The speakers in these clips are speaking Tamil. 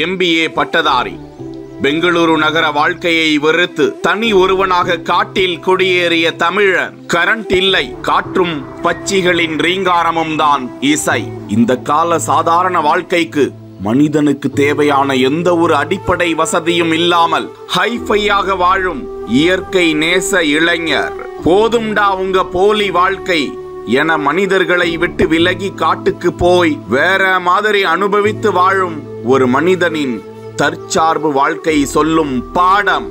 MBA பட்டதாரி. பெங்களூரு நகர வாழ்க்கையை வெறுத்து தனி ஒருவனாக காட்டில் குடியேறிய தமிழன். கரண்ட் இல்லை, காற்றும் பச்சிகளின் ரீங்காரமும் தான் இசை. இந்த கால சாதாரண வாழ்க்கைக்கு மனிதனுக்கு தேவையான எந்த ஒரு அடிப்படை வசதியும் இல்லாமல் ஹைஃபையாக வாழும் இயற்கை நேச இளைஞர். போதும்டா உங்க போலி வாழ்க்கை என மனிதர்களை விட்டு விலகி காட்டுக்கு போய் வேற மாதிரி அனுபவித்து வாழும் ஒரு மனிதனின் தற்சார்பு வாழ்க்கை சொல்லும் பாடம்.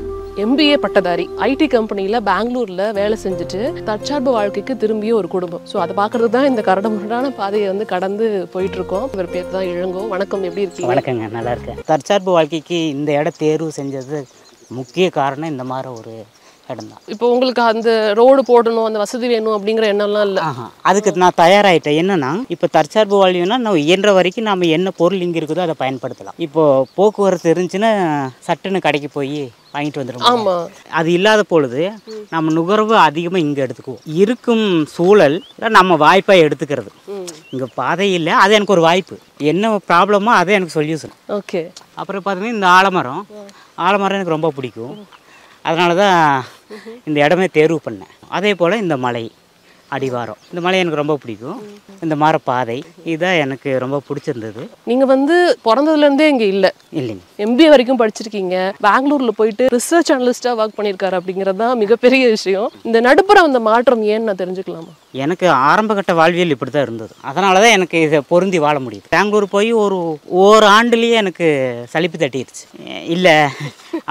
MBA பட்டதாரி, IT கம்பெனியில் பெங்களூரில் வேலை செஞ்சுட்டு தற்சார்பு வாழ்க்கைக்கு திரும்பிய ஒரு குடும்பம். ஸோ அதை பார்க்கறது தான் இந்த கரடுமுரடான பாதையை கடந்து போயிட்டு இருக்கோம். இவர் பேர் தான் இளங்கோ. வணக்கம், எப்படி இருக்கீங்க? வணக்கங்க, நல்லா இருக்கேன். தற்சார்பு வாழ்க்கைக்கு இந்த இடம் தேர்வு செஞ்சது முக்கிய காரணம் இந்த மாதிரி ஒரு இடம் தான். இப்போ உங்களுக்கு அந்த ரோடு போடணும், அந்த வசதி வேணும் அப்படிங்கிற எண்ணம்லாம் இல்லை? அதுக்கு நான் தயாராகிட்டேன். என்னன்னா இப்போ தற்சார்பு வாழ்க்கைனா நம்ம இயன்ற வரைக்கும் நம்ம என்ன பொருள் இங்கே இருக்குதோ அதை பயன்படுத்தலாம். இப்போ போக்குவரத்து இருந்துச்சுன்னா சட்டுன்னு கடைக்கு போய் வாங்கிட்டு வந்துடும். ஆமாம், அது இல்லாத பொழுது நம்ம நுகர்வு அதிகமாக இங்கே எடுத்துக்குவோம். இருக்கும் சூழல் நம்ம வாய்ப்பாக எடுத்துக்கிறது. இங்கே பாதை இல்லை, அது எனக்கு ஒரு வாய்ப்பு. என்ன ப்ராப்ளமோ அதை எனக்கு சொல்யூஷன். ஓகே. அப்புறம் பார்த்தீங்கன்னா இந்த ஆலமரம் எனக்கு ரொம்ப பிடிக்கும். அதனால தான் இந்த இடமே தேர்வு பண்ணேன். அதே போல் இந்த மலை அடிவாரம், இந்த மலை எனக்கு ரொம்ப பிடிக்கும். இந்த மாதிரி பாதை இதுதான் எனக்கு ரொம்ப பிடிச்சிருந்தது. நீங்கள் பிறந்ததுலேருந்தே இங்கே இல்லைங்க, MBA வரைக்கும் படிச்சிருக்கீங்க. பெங்களூரில் போயிட்டு ரிசர்ச் அனலிஸ்டாக ஒர்க் பண்ணியிருக்காரு அப்படிங்கிறது தான் மிகப்பெரிய விஷயம். இந்த நடுப்புற அந்த மாற்றம் ஏன்னு நான் தெரிஞ்சுக்கலாமா? எனக்கு ஆரம்ப கட்ட வாழ்வியல் இப்படி தான் இருந்தது. அதனால தான் எனக்கு இதை பொருந்தி வாழ முடியுது. பெங்களூர் போய் ஒரு ஆண்டுலேயே எனக்கு சலிப்பு தட்டிடுச்சு இல்லை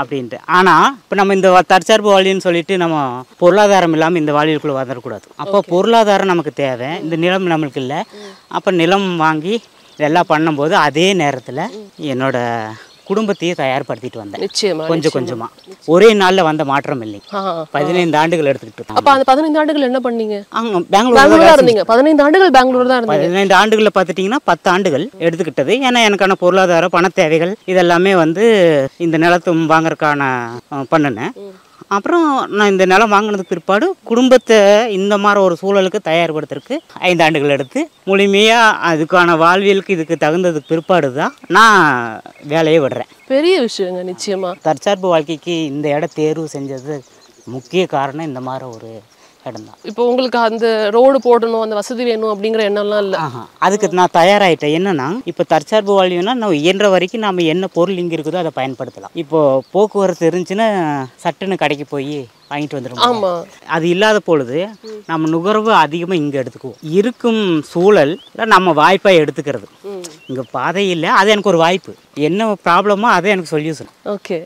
அப்படின்ட்டு. ஆனால் இப்போ நம்ம இந்த தற்சார்பு வாழ்வியல்னு சொல்லிட்டு நம்ம பொருளாதாரம் இல்லாமல் இந்த வாழ்வியலுக்குள்ளே வந்துடக்கூடாது. அப்போ பொருளாதாரம் நமக்கு தேவை, இந்த நிலம் நம்மளுக்கு இல்லை. அப்போ நிலம் வாங்கி இதெல்லாம் பண்ணும்போது அதே நேரத்தில் என்னோட குடும்பத்தையே தயார்படுத்திட்டு வந்தேன். நிச்சயமா, கொஞ்சம் கொஞ்சமாக. ஒரே நாளில் வந்த மாற்றம் இல்லை. 15 ஆண்டுகள் எடுத்துக்கிட்டு. அப்போ அந்த 15 ஆண்டுகள் என்ன பண்ணீங்க? பெங்களூர் இருந்தீங்க. 15 ஆண்டுகள் பெங்களூர் தான் இருந்தீங்க. 15 ஆண்டுகளில் பார்த்துட்டிங்கன்னா 10 ஆண்டுகள் எடுத்துக்கிட்டது. ஏன்னா எனக்கான பொருளாதார பண தேவைகள் இதெல்லாமே இந்த நிலத்தை வாங்கறதுக்கான பண்ணினேன். அப்புறம் நான் இந்த நிலம் வாங்கினதுக்கு பிற்பாடு குடும்பத்தை இந்த மாதிரி ஒரு சூழலுக்கு தயார்படுத்துறதுக்கு 5 ஆண்டுகள் எடுத்து முழுமையாக அதுக்கான வாழ்வியலுக்கு இதுக்கு தகுந்ததுக்கு பிற்பாடு தான் நான் வேலையை விடுறேன். பெரிய விஷயங்க. நிச்சயமா தற்சார்பு வாழ்க்கைக்கு இந்த இடம் தேர்வு செஞ்சது முக்கிய காரணம் இந்த மாதிரி ஒரு இடம் தான். இப்போ உங்களுக்கு அந்த ரோடு போடணும், அந்த வசதி வேணும் அப்படிங்கிற எண்ணம்லாம் இல்லை? அதுக்கு நான் தயாராகிட்டேன். என்னன்னா இப்போ தற்சார்பு வாழ்வியல்னா நம்ம இயன்ற வரைக்கும் நம்ம என்ன பொருள் இங்கே இருக்குதோ அதை பயன்படுத்தலாம். இப்போ போக்குவரத்து இருந்துச்சுன்னா சட்டுன்னு கடைக்கு போய் வாங்கிட்டு வந்துடும். ஆமாம், அது இல்லாத பொழுது நம்ம நுகர்வு அதிகமாக இங்கே எடுத்துக்குவோம். இருக்கும் சூழல் நம்ம வாய்ப்பாக எடுத்துக்கிறது. இங்கே பாதை இல்லை, அது எனக்கு ஒரு வாய்ப்பு. என்ன ப்ராப்ளமோ அதை எனக்கு சொல்யூஷன். ஓகே.